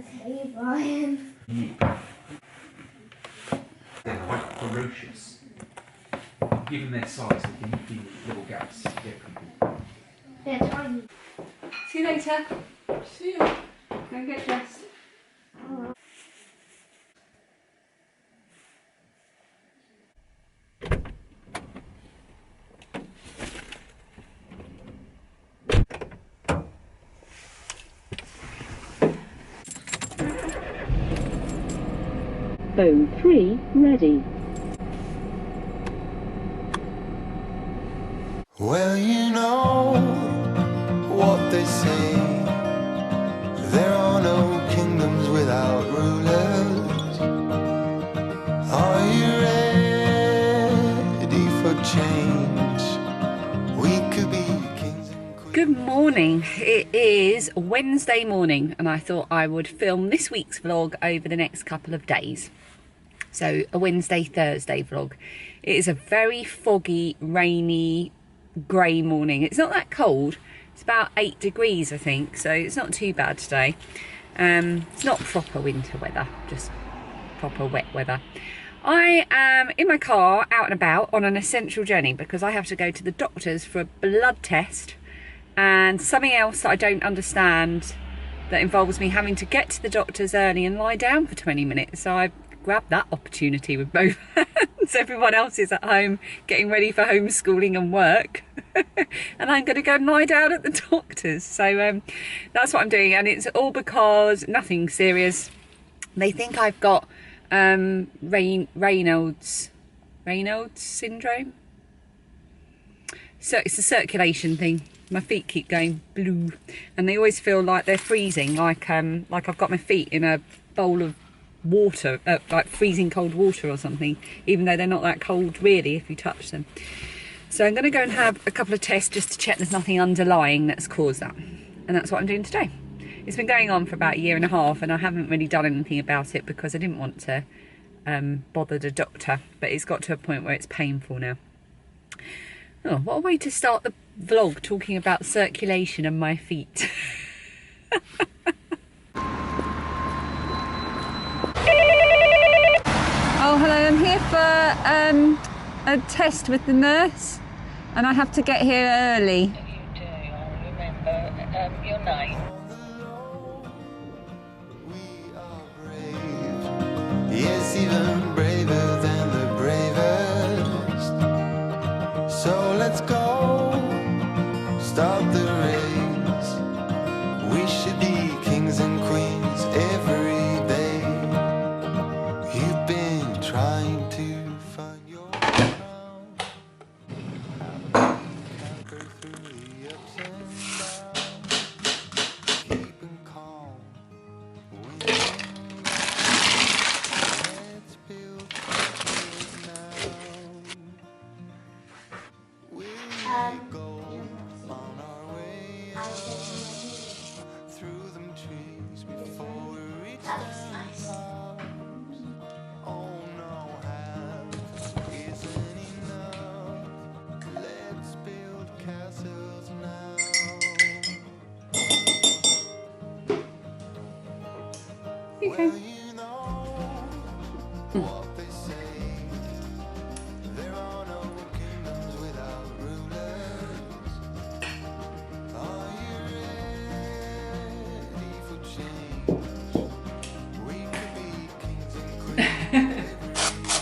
Okay, Brian. They're quite ferocious. Given their size, they can eat little gaps to get people. They're tiny. See you later. See you. Go and get dressed. Phone 3 ready. Well, you know what they say. There are no kingdoms without rulers. Are you ready for change? We could be kings and queens. Good morning. It is Wednesday morning and I thought I would film this week's vlog over the next couple of days. So a Wednesday-Thursday vlog. It is a very foggy, rainy, grey morning. It's not that cold. It's about 8 degrees, I think, so it's not too bad today. It's not proper winter weather, just proper wet weather. I am in my car, out and about, on an essential journey because I have to go to the doctor's for a blood test and something else that I don't understand that involves me having to get to the doctor's early and lie down for 20 minutes. So I grabbed that opportunity with both hands. Everyone else is at home getting ready for homeschooling and work. And I'm going to go and lie down at the doctor's. So that's what I'm doing. And it's all because nothing serious. They think I've got Raynaud's syndrome. So it's a circulation thing. My feet keep going blue and they always feel like they're freezing, like I've got my feet in a bowl of water, like freezing cold water or something, even though they're not that cold really if you touch them. So I'm going to go and have a couple of tests just to check there's nothing underlying that's caused that, and that's what I'm doing today. It's been going on for about 1.5 years and I haven't really done anything about it because I didn't want to bother the doctor, but it's got to a point where it's painful now. Oh, what a way to start the vlog, talking about circulation and my feet. Oh, hello, I'm here for a test with the nurse and I have to get here early. You do, I'll remember your name. We are brave. Yes, even braver than the bravest. So let's go, start the race. We should be kings and queens every day. You've been trying to find your crown. Can't go through the ups and downs. Keeping calm. Let's build castles now. We'll go on our way through them trees before we reach them house. Oh no, half isn't enough. Let's build castles now. Okay. Well, you know what they say. There are no kingdoms without rulers. Are you ready for change? We could be kings and queens every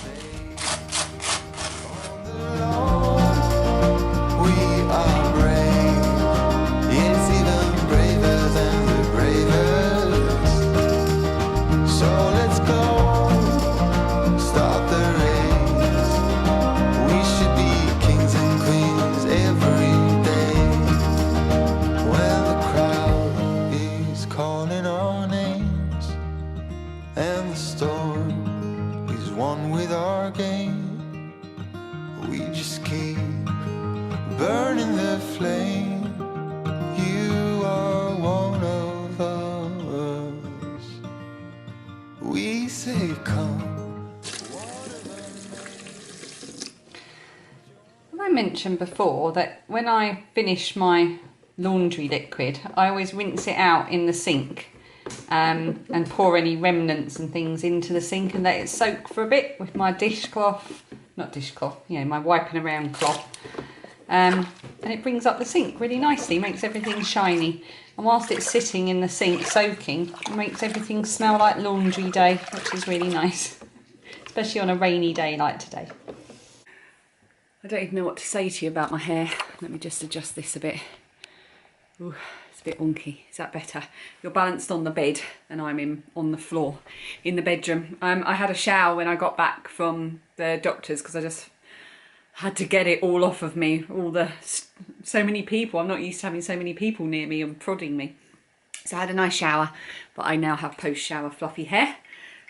day. On the Lord, we are brave. Yes, even braver than the bravest. So let's go, start the race. We should be kings and queens every day. When the crowd is calling our names and the storm is one with our game, we just keep burning the flame. You are one of us. We say come. Have I mentioned before that when I finish my laundry liquid, I always rinse it out in the sink and pour any remnants and things into the sink and let it soak for a bit with my dishcloth, not dishcloth, you know, my wiping around cloth. And it brings up the sink really nicely, makes everything shiny. And whilst it's sitting in the sink soaking, it makes everything smell like laundry day, which is really nice, especially on a rainy day like today. I don't even know what to say to you about my hair. Let me just adjust this a bit. Ooh, it's a bit wonky. Is that better? You're balanced on the bed and I'm on the floor in the bedroom. I had a shower when I got back from the doctor's because I just had to get it all off of me. So many people. I'm not used to having so many people near me and prodding me. So I had a nice shower, but I now have post-shower fluffy hair.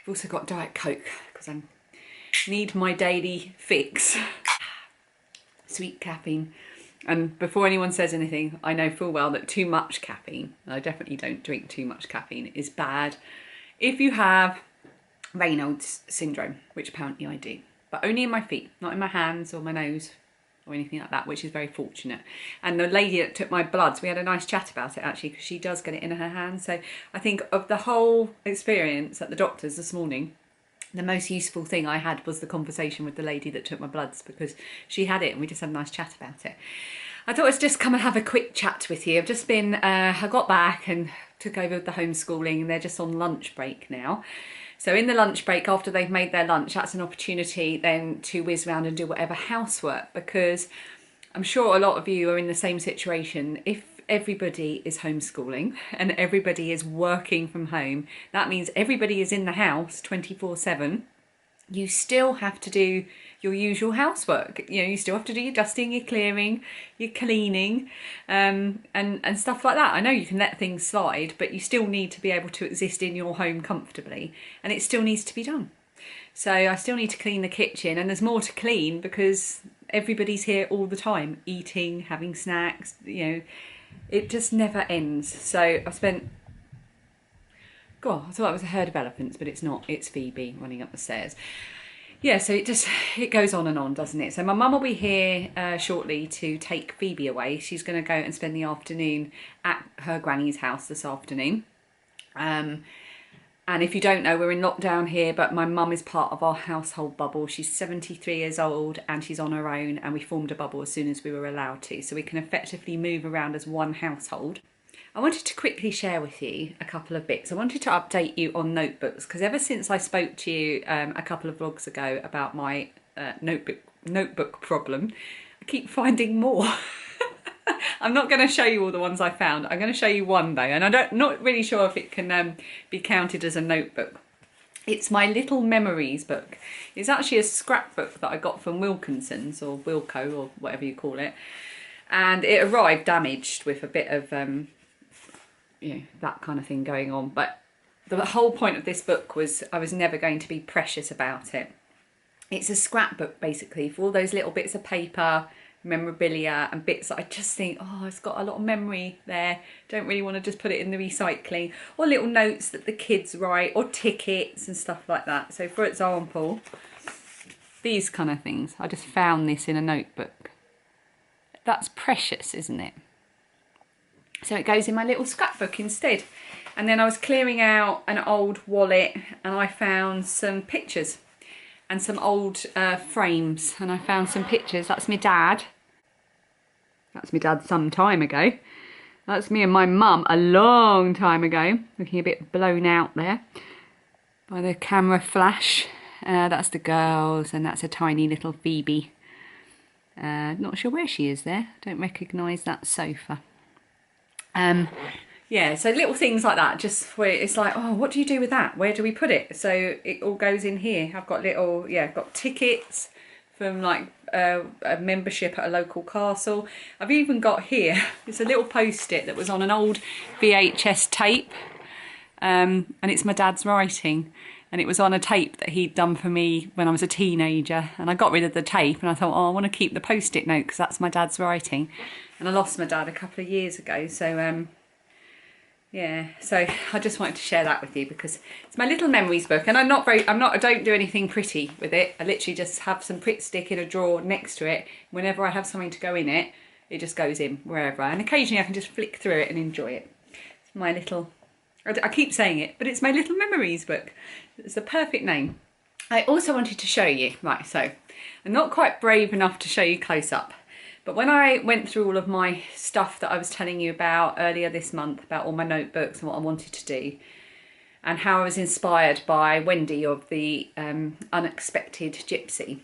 I've also got Diet Coke because I need my daily fix. Sweet caffeine. And before anyone says anything, I know full well that too much caffeine, and I definitely don't drink too much caffeine, is bad if you have Raynaud's syndrome, which apparently I do. But only in my feet, not in my hands or my nose or anything like that, which is very fortunate. And the lady that took my bloods, we had a nice chat about it actually, because she does get it in her hands. So I think of the whole experience at the doctor's this morning, the most useful thing I had was the conversation with the lady that took my bloods, because she had it and we just had a nice chat about it. I thought I'd just come and have a quick chat with you. I've just been, I got back and took over with the homeschooling, and they're just on lunch break now. So in the lunch break, after they've made their lunch, that's an opportunity then to whiz around and do whatever housework, because I'm sure a lot of you are in the same situation. If everybody is homeschooling and everybody is working from home, that means everybody is in the house 24/7. You still have to do your usual housework. You know, you still have to do your dusting, your clearing, your cleaning, and stuff like that. I know you can let things slide, but you still need to be able to exist in your home comfortably, and it still needs to be done. So I still need to clean the kitchen, and there's more to clean because everybody's here all the time, eating, having snacks, you know, it just never ends. So I spent, God, I thought it was a herd of elephants, but it's not. It's Phoebe running up the stairs. Yeah, so it goes on and on, doesn't it? So my mum will be here shortly to take Phoebe away. She's going to go and spend the afternoon at her granny's house this afternoon. And if you don't know, we're in lockdown here, but my mum is part of our household bubble. She's 73 years old and she's on her own, and we formed a bubble as soon as we were allowed to. So we can effectively move around as one household. I wanted to quickly share with you a couple of bits. I wanted to update you on notebooks, because ever since I spoke to you a couple of vlogs ago about my notebook problem, I keep finding more. I'm not going to show you all the ones I found. I'm going to show you one though, and I'm not really sure if it can be counted as a notebook. It's my little memories book. It's actually a scrapbook that I got from Wilkinson's or Wilco or whatever you call it, and it arrived damaged with a bit of you know, that kind of thing going on. But the whole point of this book was I was never going to be precious about it. It's a scrapbook basically for all those little bits of paper, memorabilia and bits that I just think, oh, it's got a lot of memory there, don't really want to just put it in the recycling, or little notes that the kids write, or tickets and stuff like that. So for example, these kind of things, I just found this in a notebook. That's precious, isn't it? So it goes in my little scrapbook instead. And then I was clearing out an old wallet and I found some pictures and some old frames, and I found some pictures. That's my dad. That's my dad some time ago. That's me and my mum a long time ago, looking a bit blown out there by the camera flash. That's the girls, and that's a tiny little Phoebe. Not sure where she is there. Don't recognise that sofa. Yeah, so little things like that, just where it's like, oh, what do you do with that? Where do we put it? So it all goes in here. I've got little, yeah, I've got tickets from like a membership at a local castle. I've even got here, it's a little post-it that was on an old VHS tape, and it's my dad's writing. And it was on a tape that he'd done for me when I was a teenager. And I got rid of the tape and I thought, oh, I want to keep the post-it note because that's my dad's writing. And I lost my dad a couple of years ago. So, yeah, so I just wanted to share that with you because it's my little memories book. And I don't do anything pretty with it. I literally just have some Pritt stick in a drawer next to it. Whenever I have something to go in it, it just goes in wherever. And occasionally I can just flick through it and enjoy it. It's my little I keep saying it, but it's my little memories book. It's the perfect name. I also wanted to show you, right, so I'm not quite brave enough to show you close up, but when I went through all of my stuff that I was telling you about earlier this month, about all my notebooks and what I wanted to do, and how I was inspired by Wendy of the Unexpected Gypsy,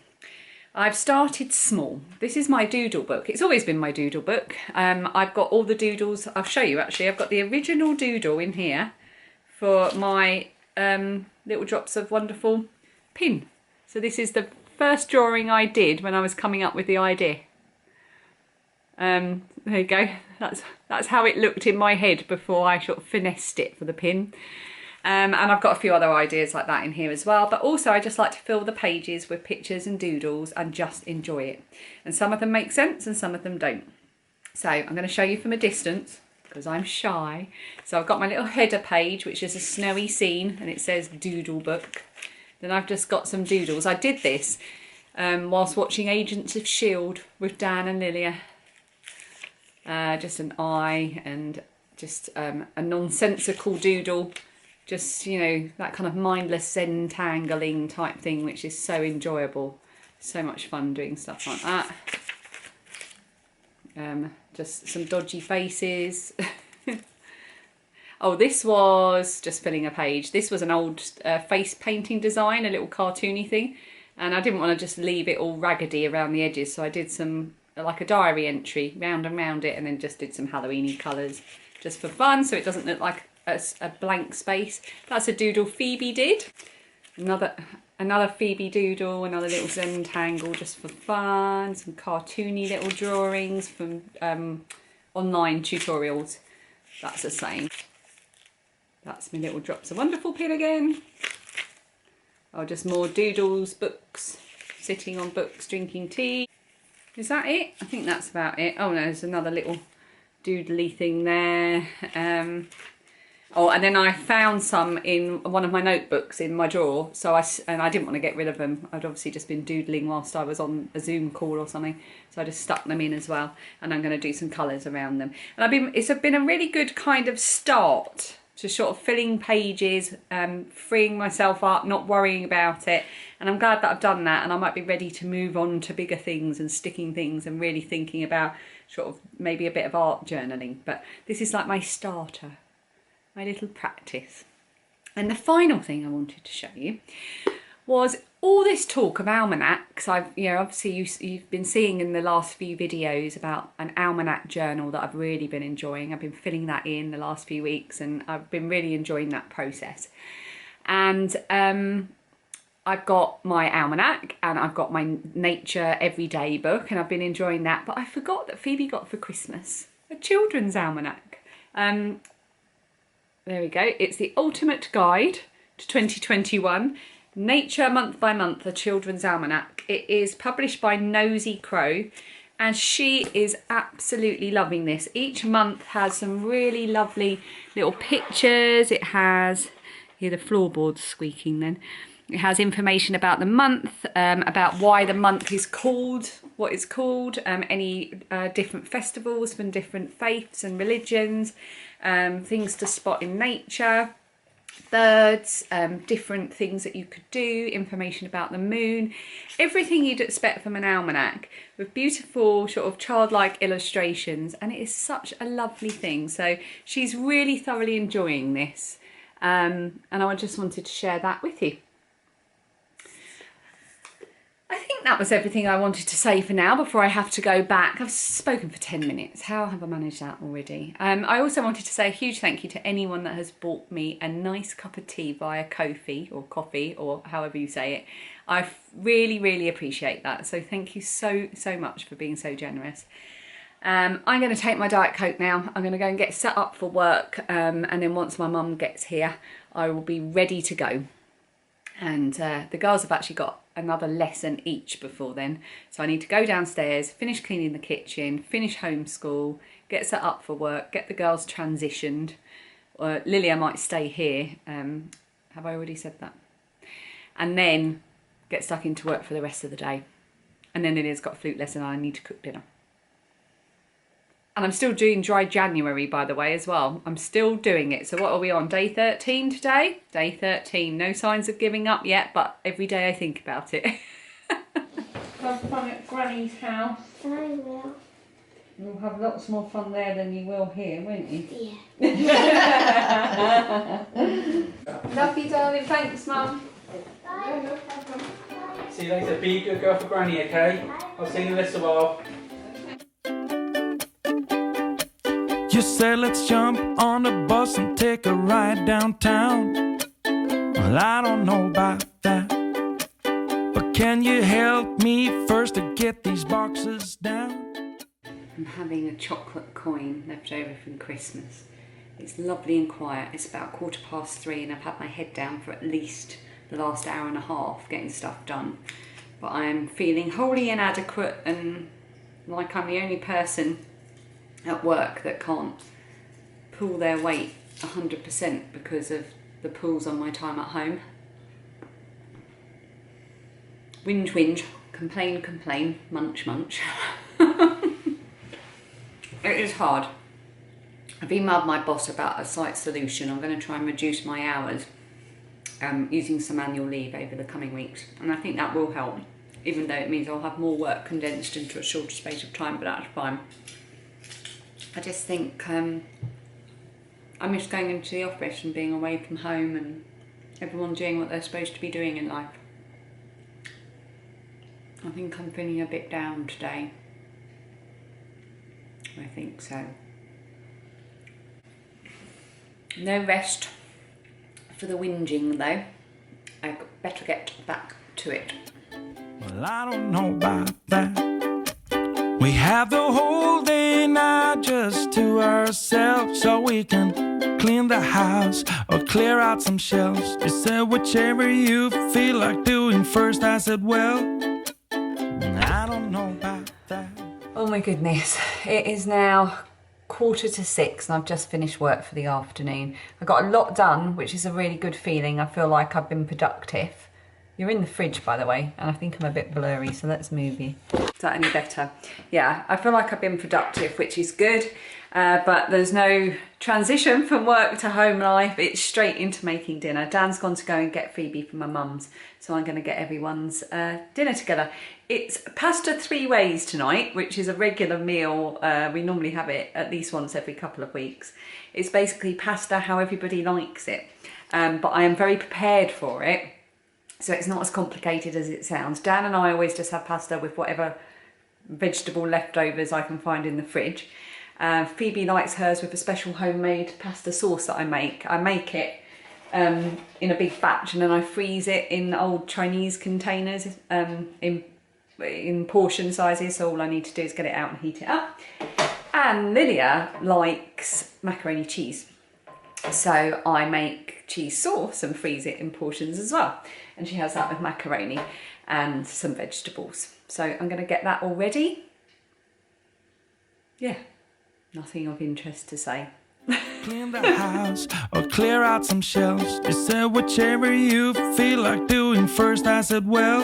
I've started small. This is my doodle book. It's always been my doodle book. I've got all the doodles. I'll show you actually. I've got the original doodle in here for my Little Drops of Wonderful pin. So this is the first drawing I did when I was coming up with the idea. There you go. That's how it looked in my head before I sort of finessed it for the pin. And I've got a few other ideas like that in here as well, but also I just like to fill the pages with pictures and doodles and just enjoy it. And some of them make sense and some of them don't. So I'm going to show you from a distance because I'm shy. So I've got my little header page, which is a snowy scene, and it says Doodle Book. Then I've just got some doodles. I did this whilst watching Agents of S.H.I.E.L.D. with Dan and Lilia. Just an eye and just a nonsensical doodle. Just, you know, that kind of mindless entangling type thing, which is so enjoyable. So much fun doing stuff like that. Just some dodgy faces. Oh, this was just filling a page. This was an old face painting design, a little cartoony thing. And I didn't want to just leave it all raggedy around the edges. So I did some, like a diary entry, round and round it, and then just did some Halloween-y colours just for fun. So it doesn't look like a blank space. That's a doodle Phoebe did. Another Phoebe doodle, another little Zentangle just for fun. Some cartoony little drawings from online tutorials. That's the same. That's my Little Drops of Wonderful pin again. Oh, just more doodles, books, sitting on books, drinking tea. Is that it? I think that's about it. Oh no, there's another little doodly thing there. Oh, and then I found some in one of my notebooks in my drawer. So I didn't want to get rid of them. I'd obviously just been doodling whilst I was on a Zoom call or something. So I just stuck them in as well. And I'm going to do some colours around them. And it's been a really good kind of start to sort of filling pages, freeing myself up, not worrying about it. And I'm glad that I've done that. And I might be ready to move on to bigger things and sticking things and really thinking about sort of maybe a bit of art journaling. But this is like my starter. My little practice. And the final thing I wanted to show you was all this talk of almanacs. Obviously you've been seeing in the last few videos about an almanac journal that I've really been enjoying. I've been filling that in the last few weeks and I've been really enjoying that process. And I've got my almanac and I've got my nature everyday book and I've been enjoying that. But I forgot that Phoebe got for Christmas a children's almanac. There we go. It's the ultimate guide to 2021. Nature Month by Month, a children's almanac. It is published by Nosy Crow and she is absolutely loving this. Each month has some really lovely little pictures. It has, hear the floorboards squeaking then. It has information about the month, about why the month is called what it's called, any different festivals from different faiths and religions, things to spot in nature, birds, different things that you could do, information about the moon, everything you'd expect from an almanac with beautiful sort of childlike illustrations, and it is such a lovely thing. So she's really thoroughly enjoying this, and I just wanted to share that with you. I think that was everything I wanted to say for now before I have to go back. I've spoken for 10 minutes. How have I managed that already? I also wanted to say a huge thank you to anyone that has bought me a nice cup of tea via Ko-fi or coffee or however you say it. I really, really appreciate that. So thank you so, so much for being so generous. I'm going to take my Diet Coke now. I'm going to go and get set up for work. And then once my mum gets here, I will be ready to go. And the girls have actually got another lesson each before then. So I need to go downstairs, finish cleaning the kitchen, finish homeschool, get set up for work, get the girls transitioned. Lilia might stay here. Have I already said that? And then get stuck into work for the rest of the day. And then Lilia's got a flute lesson and I need to cook dinner. And I'm still doing dry January, by the way, as well. I'm still doing it. So what are we on? Day 13 today? Day 13. No signs of giving up yet, but every day I think about it. Have fun at Granny's house. I will. You'll have lots more fun there than you will here, won't you? Yeah. Love you, darling. Thanks, Mum. Bye. No problem. See you later. Be a good girl for Granny, okay? I'll see you in a little while. You said let's jump on the bus and take a ride downtown. Well, I don't know about that, but can you help me first to get these boxes down? I'm having a chocolate coin left over from Christmas. It's lovely and quiet. It's about 3:15 and I've had my head down for at least the last hour and a half getting stuff done. But I am feeling wholly inadequate and like I'm the only person at work that can't pull their weight 100% because of the pulls on my time at home. Whinge, whinge, complain, complain, munch, munch. It is hard. I've emailed my boss about a slight solution. I'm going to try and reduce my hours using some annual leave over the coming weeks, and I think that will help, even though it means I'll have more work condensed into a shorter space of time, but that's fine. I just think I miss going into the office and being away from home and everyone doing what they're supposed to be doing in life. I think I'm feeling a bit down today. I think so. No rest for the whinging though. I better get back to it. Well, I don't know about that. We have the whole day now just to ourselves, so we can clean the house or clear out some shelves. You said whichever you feel like doing first. I said, well, I don't know about that. Oh my goodness, it is now 5:45 and I've just finished work for the afternoon. I got a lot done, which is a really good feeling. I feel like I've been productive. You're in the fridge, by the way, and I think I'm a bit blurry, so let's move you. Is that any better? Yeah, I feel like I've been productive, which is good, but there's no transition from work to home life. It's straight into making dinner. Dan's gone to go and get Phoebe from my mum's, so I'm going to get everyone's dinner together. It's pasta 3 ways tonight, which is a regular meal. We normally have it at least once every couple of weeks. It's basically pasta how everybody likes it, but I am very prepared for it. So it's not as complicated as it sounds. Dan and I always just have pasta with whatever vegetable leftovers I can find in the fridge. Phoebe likes hers with a special homemade pasta sauce that I make. I make it in a big batch and then I freeze it in old Chinese containers in portion sizes. So all I need to do is get it out and heat it up. And Lilia likes macaroni cheese. So I make cheese sauce and freeze it in portions as well. And she has that with macaroni and some vegetables. So I'm going to get that all ready. Yeah, nothing of interest to say. Clean the house or clear out some shelves. You said whichever you feel like doing first. I said, well,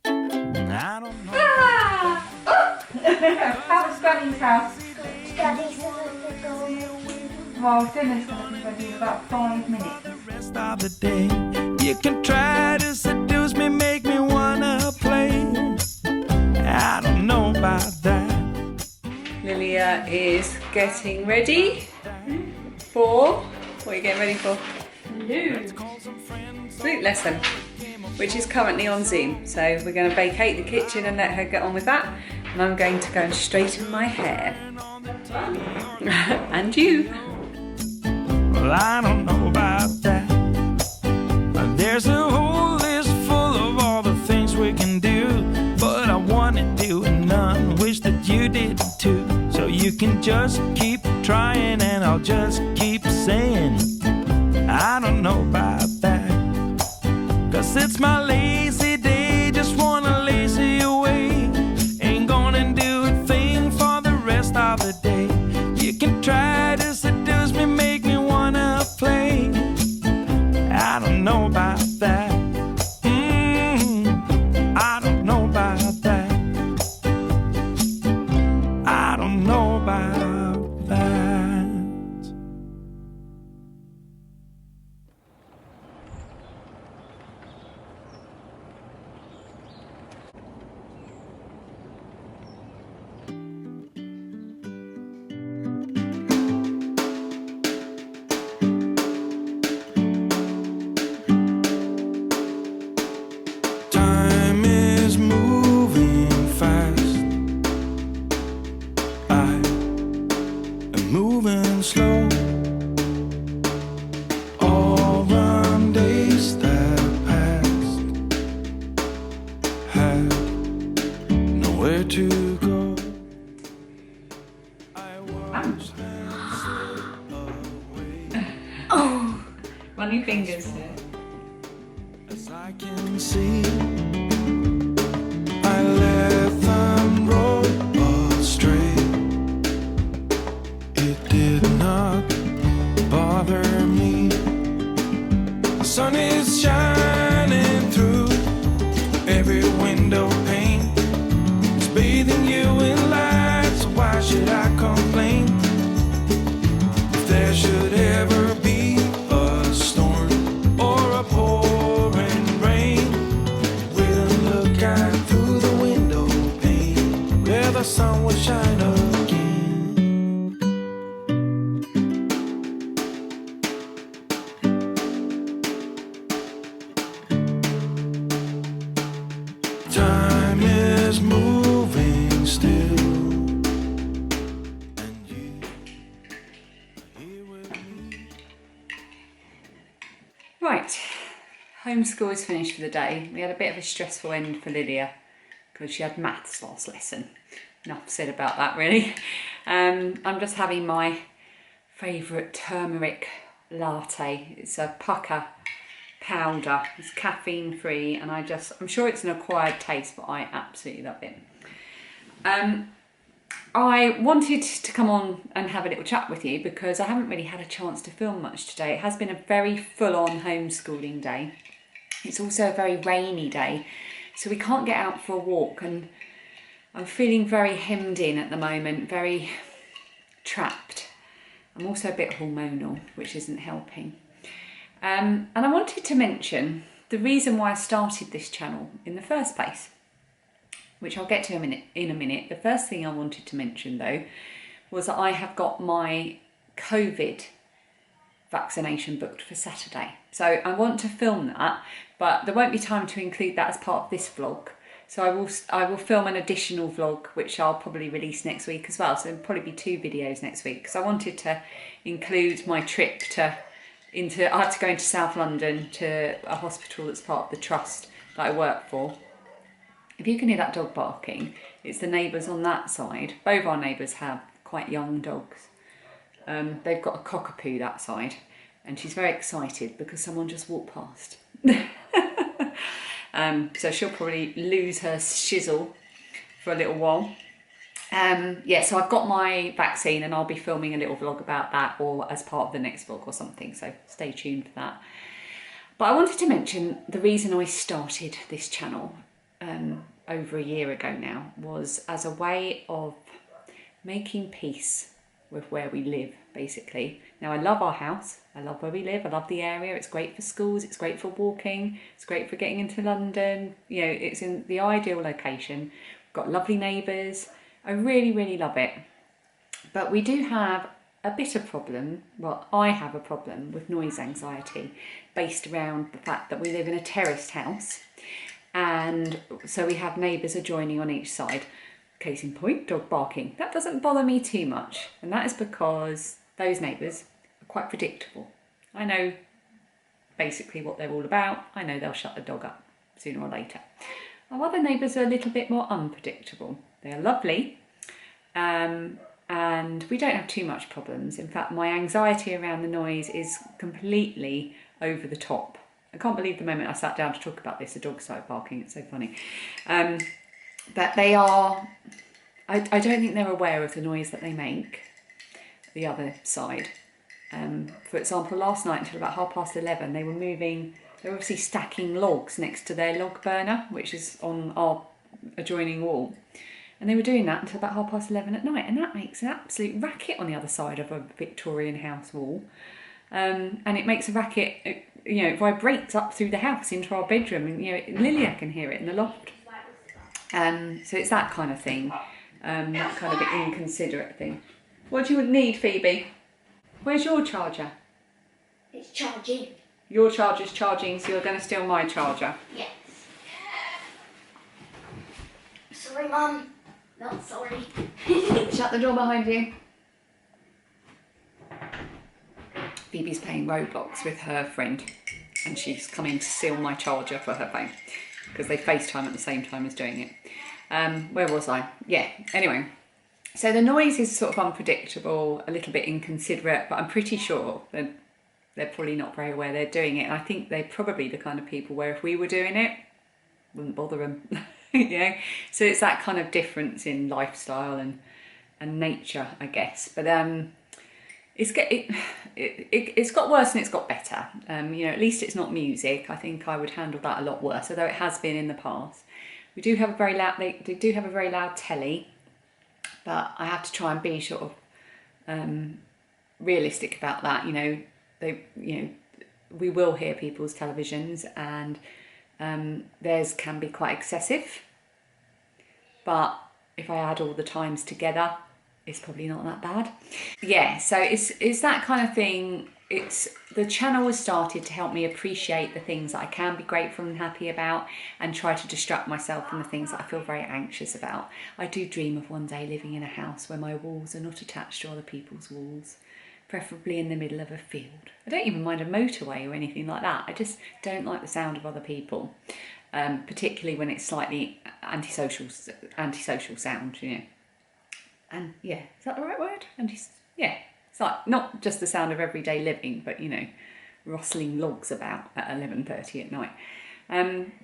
I don't know. Ah! Oh! How was Granny's house? Daddy's going to go. Well, dinner's going to be ready in about 5 minutes. The rest of the day, you can try to seduce me, make me wanna play. I don't know about that. Lilia is getting ready for, what are you getting ready for? Flute lesson, which is currently on Zoom. So we're going to vacate the kitchen and let her get on with that. And I'm going to go and straighten my hair. And you. Well, I don't know about that. There's a whole list full of all the things we can do, but I want to do and none. Wish that you did too. So you can just keep trying and I'll just keep saying I don't know about that. 'Cause it's my lazy day, just wanna lazy away. Ain't gonna do a thing for the rest of the day. You can try to seduce me, make me wanna play. I don't know about that. I don't know about that. I don't know about to go. I watched Run your fingers there. as I can see. I let them roll astray. It did not bother me. The sun is shining through every window pane. It's bathing you in light, so why should I complain? If there should ever be a storm or a pouring rain, we'll look out through the window pane where the sun will shine again. Time is moving still, and you are here with me. Right, homeschool is finished for the day. We had a bit of a stressful end for Lydia because she had maths last lesson. Enough said about that really. I'm just having my favourite turmeric latte. It's a pucker powder. It's caffeine free and I'm sure it's an acquired taste, but I absolutely love it. I wanted to come on and have a little chat with you because I haven't really had a chance to film much today. It has been a very full-on homeschooling day. It's also a very rainy day, so we can't get out for a walk, and I'm feeling very hemmed in at the moment, very trapped. I'm also a bit hormonal, which isn't helping. And I wanted to mention the reason why I started this channel in the first place, which I'll get to in a minute. The first thing I wanted to mention though was that I have got my COVID vaccination booked for Saturday. So I want to film that, but there won't be time to include that as part of this vlog. So I will film an additional vlog, which I'll probably release next week as well. So there'll probably be 2 videos next week because I wanted to include my trip I had to go into South London to a hospital that's part of the trust that I work for. If you can hear that dog barking, it's the neighbours on that side. Both our neighbours have quite young dogs. They've got a cockapoo that side, and she's very excited because someone just walked past. So she'll probably lose her shizzle for a little while. Yeah, so I've got my vaccine and I'll be filming a little vlog about that, or as part of the next vlog or something, so stay tuned for that. But I wanted to mention the reason I started this channel over a year ago now was as a way of making peace with where we live, basically. Now, I love our house, I love where we live, I love the area, it's great for schools, it's great for walking, it's great for getting into London, you know, it's in the ideal location. We've got lovely neighbours, I really, really love it. But we do have a bit of problem, well, I have a problem with noise anxiety based around the fact that we live in a terraced house, and so we have neighbours adjoining on each side. Case in point, dog barking. That doesn't bother me too much, and that is because those neighbours are quite predictable. I know basically what they're all about. I know they'll shut the dog up sooner or later. Our other neighbours are a little bit more unpredictable. They are lovely, and we don't have too much problems. In fact, my anxiety around the noise is completely over the top. I can't believe the moment I sat down to talk about this, the dog started barking. It's so funny. But they are, I don't think they're aware of the noise that they make, the other side. For example, last night until about 11:30, they were obviously stacking logs next to their log burner, which is on our adjoining wall. And they were doing that until about 11:30 at night, and that makes an absolute racket on the other side of a Victorian house wall. And it makes a racket, you know, it vibrates up through the house into our bedroom, and, you know, Lilia can hear it in the loft. So it's that kind of thing, that kind of inconsiderate thing. What do you need, Phoebe? Where's your charger? It's charging. Your charger's charging, so you're going to steal my charger. Yes. Sorry, Mum. Not sorry. Shut the door behind you. Phoebe's playing Roblox with her friend, and she's coming to steal my charger for her phone because they FaceTime at the same time as doing it. Where was I? Yeah, anyway. So the noise is sort of unpredictable, a little bit inconsiderate, but I'm pretty sure that they're probably not very aware they're doing it. And I think they're probably the kind of people where if we were doing it, wouldn't bother them. Yeah. So it's that kind difference in lifestyle and nature, I guess. But it's got worse and it's got better. At least it's not music. I think I would handle that a lot worse, although it has been in the past. We do have a very loud. They do have a very loud telly, but I have to try and be sort of realistic about that. We will hear people's televisions, and theirs can be quite excessive. But if I add all the times together, it's probably not that bad. Yeah, so it's that kind of thing. The channel was started to help me appreciate the things that I can be grateful and happy about, and try to distract myself from the things that I feel very anxious about. I do dream of one day living in a house where my walls are not attached to other people's walls, preferably in the middle of a field. I don't even mind a motorway or anything like that. I just don't like the sound of other people, particularly when it's slightly antisocial sound, And yeah, is that the right word? It's like not just the sound of everyday living, but rustling logs about at 11:30 at night.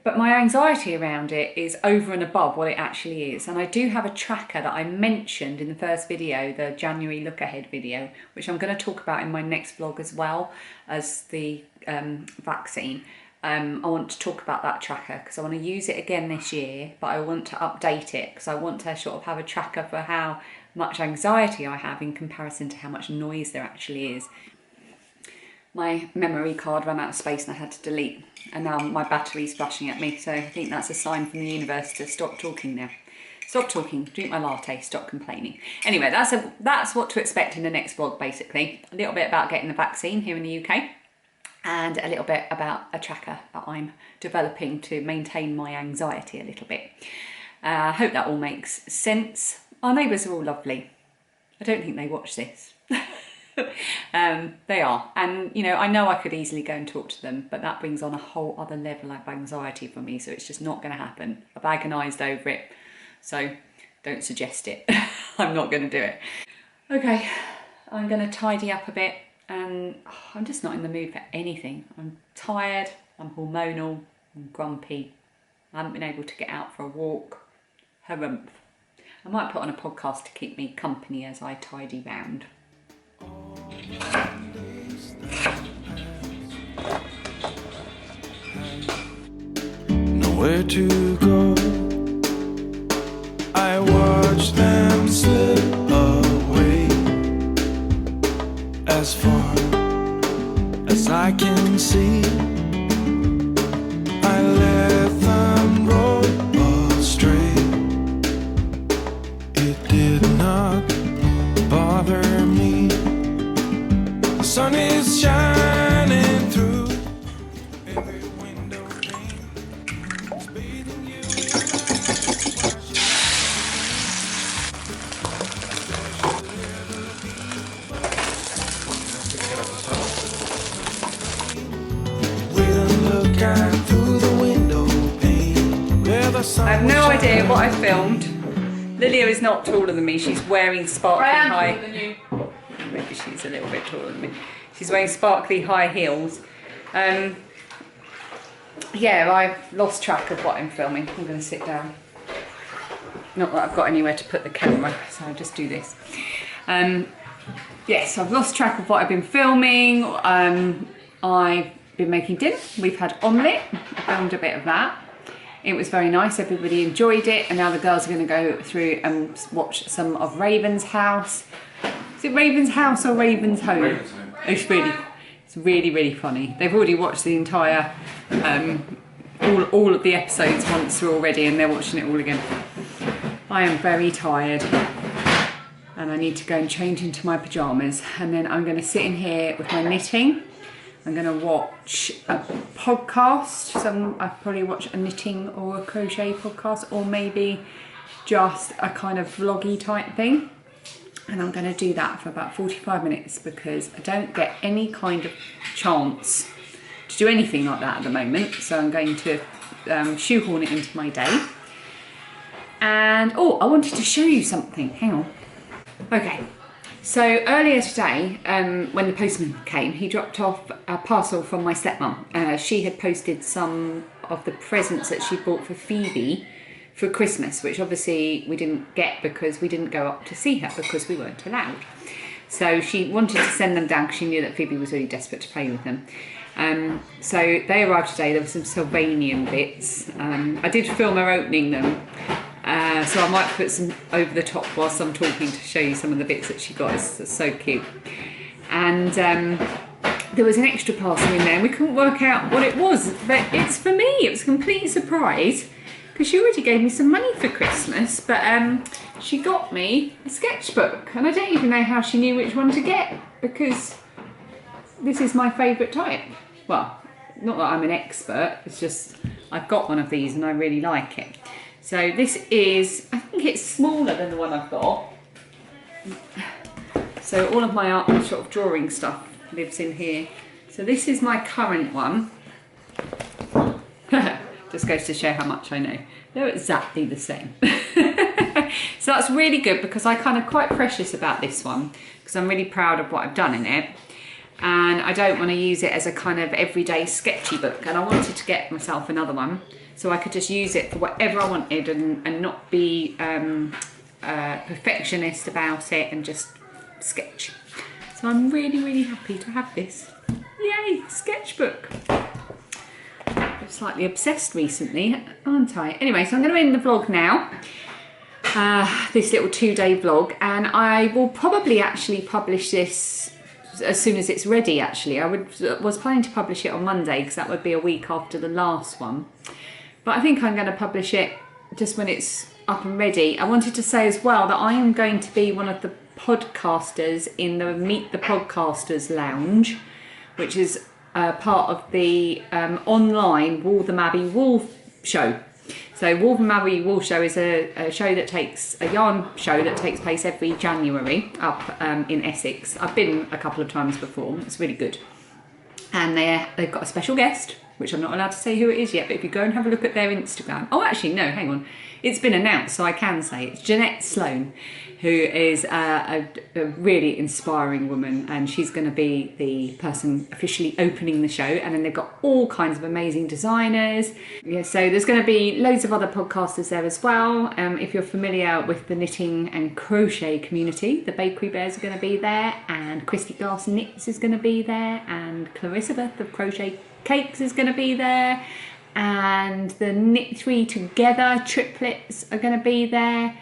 But my anxiety around it is over and above what it actually is. And I do have a tracker that I mentioned in the first video, the January look ahead video, which I'm going to talk about in my next vlog as well as the vaccine. I want to talk about that tracker because I want to use it again this year, but I want to update it because I want to sort of have a tracker for how much anxiety I have in comparison to how much noise there actually is. My memory card ran out of space and I had to delete, and now my battery's flashing at me, so I think that's a sign from the universe to stop talking now. Stop talking, drink my latte, stop complaining. Anyway, that's what to expect in the next vlog, basically. A little bit about getting the vaccine here in the UK, and a little bit about a tracker that I'm developing to maintain my anxiety a little bit. I hope that all makes sense. Our neighbours are all lovely. I don't think they watch this. They are, and I know I could easily go and talk to them, but that brings on a whole other level of anxiety for me, so it's just not going to happen. I've agonised over it, so don't suggest it. I'm not going to do it. Okay, I'm going to tidy up a bit, and I'm just not in the mood for anything. I'm tired, I'm hormonal, I'm grumpy, I haven't been able to get out for a walk. Harumph. I might put on a podcast to keep me company as I tidy round. Nowhere to go, I watch them slip away as far as I can see. I let them roll astray. It did not bother me. The sun is shining through every window pane. It's bathing you. Wait and look out through the window pane where the sun I have no idea what I filmed. Lilia is not taller than me. She's wearing sparkly high. Taller than you. Maybe she's a little bit taller than me. She's wearing sparkly high heels. Yeah, I've lost track of what I'm filming. I'm going to sit down. Not that I've got anywhere to put the camera, so I'll just do this. Yes, I've lost track of what I've been filming. I've been making dinner. We've had omelette. I filmed a bit of that. It was very nice, everybody enjoyed it, and now the girls are going to go through and watch some of Raven's House. Is it Raven's House or Raven's Home? Raven's Home. It's really, really funny. They've already watched the entire, all of the episodes once through already, and they're watching it all again. I am very tired, and I need to go and change into my pyjamas, and then I'm going to sit in here with my knitting. I'm going to watch a podcast. I'll probably watch a knitting or a crochet podcast, or maybe just a kind of vloggy type thing. And I'm going to do that for about 45 minutes because I don't get any kind of chance to do anything like that at the moment. So I'm going to shoehorn it into my day. And oh, I wanted to show you something. Hang on. Okay. So earlier today, when the postman came, he dropped off a parcel from my stepmom. She had posted some of the presents that she bought for Phoebe for Christmas, which obviously we didn't get because we didn't go up to see her because we weren't allowed. So she wanted to send them down because she knew that Phoebe was really desperate to play with them. So they arrived today. There were some Sylvanian bits. I did film her opening them. So I might put some over the top whilst I'm talking to show you some of the bits that she got. It's so cute. And there was an extra parcel in there and we couldn't work out what it was. But it's for me. It was a complete surprise because she already gave me some money for Christmas. But she got me a sketchbook. And I don't even know how she knew which one to get because this is my favourite type. Well, not that I'm an expert. It's just I've got one of these and I really like it. So this is, I think it's smaller than the one I've got. So all of my art sort of drawing stuff lives in here. So this is my current one. Just goes to show how much I know. They're exactly the same. So that's really good because I kind of quite precious about this one because I'm really proud of what I've done in it. And I don't want to use it as a kind of everyday sketchy book. And I wanted to get myself another one so I could just use it for whatever I wanted and not be perfectionist about it and just sketch. So I'm really, really happy to have this. Yay, sketchbook. I'm slightly obsessed recently, aren't I? Anyway, so I'm going to end the vlog now. This little 2-day vlog. And I will probably actually publish this as soon as it's ready, actually. I was planning to publish it on Monday because that would be a week after the last one. But I think I'm going to publish it just when it's up and ready. I wanted to say as well that I am going to be one of the podcasters in the Meet the Podcasters Lounge, which is part of the online Waltham Abbey Wool show. So Waltham Abbey Wool show is a show that takes, a yarn show that takes place every January up in Essex. I've been a couple of times before, it's really good. And they've got a special guest, which I'm not allowed to say who it is yet, but if you go and have a look at their Instagram. Oh, actually, no, hang on. It's been announced, so I can say it's Jeanette Sloan, who is a really inspiring woman, and she's going to be the person officially opening the show. And then they've got all kinds of amazing designers. Yeah, so there's going to be loads of other podcasters there as well. If you're familiar with the knitting and crochet community, the Bakery Bears are going to be there, and Christy Glass Knits is going to be there, and Clarissa Beth of Crochet Cakes is going to be there, and the Knit 3 Together triplets are going to be there,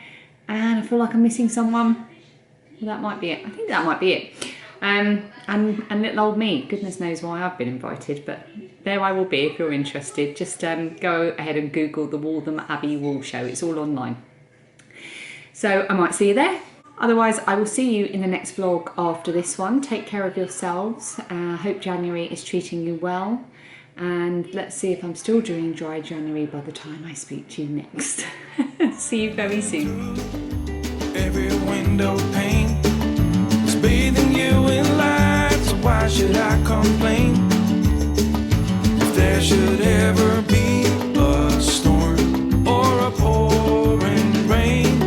and I feel like I'm missing someone. Well, that might be it. I think that might be it. And little old me. Goodness knows why I've been invited, but there I will be if you're interested. Just go ahead and Google the Waltham Abbey Wool Show. It's all online. So I might see you there. Otherwise, I will see you in the next vlog after this one. Take care of yourselves. Hope January is treating you well. And let's see if I'm still doing dry January by the time I speak to you next. See you very soon. Every window pane is bathing you in light, so why should I complain? If there should ever be a storm or a pouring rain,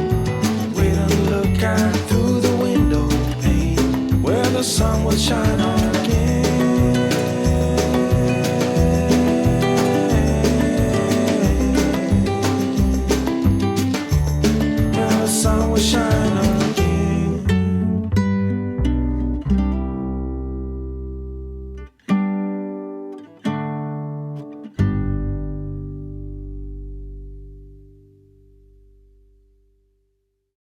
wait and look out through the window pane where the sun will shine on again. Where the sun will shine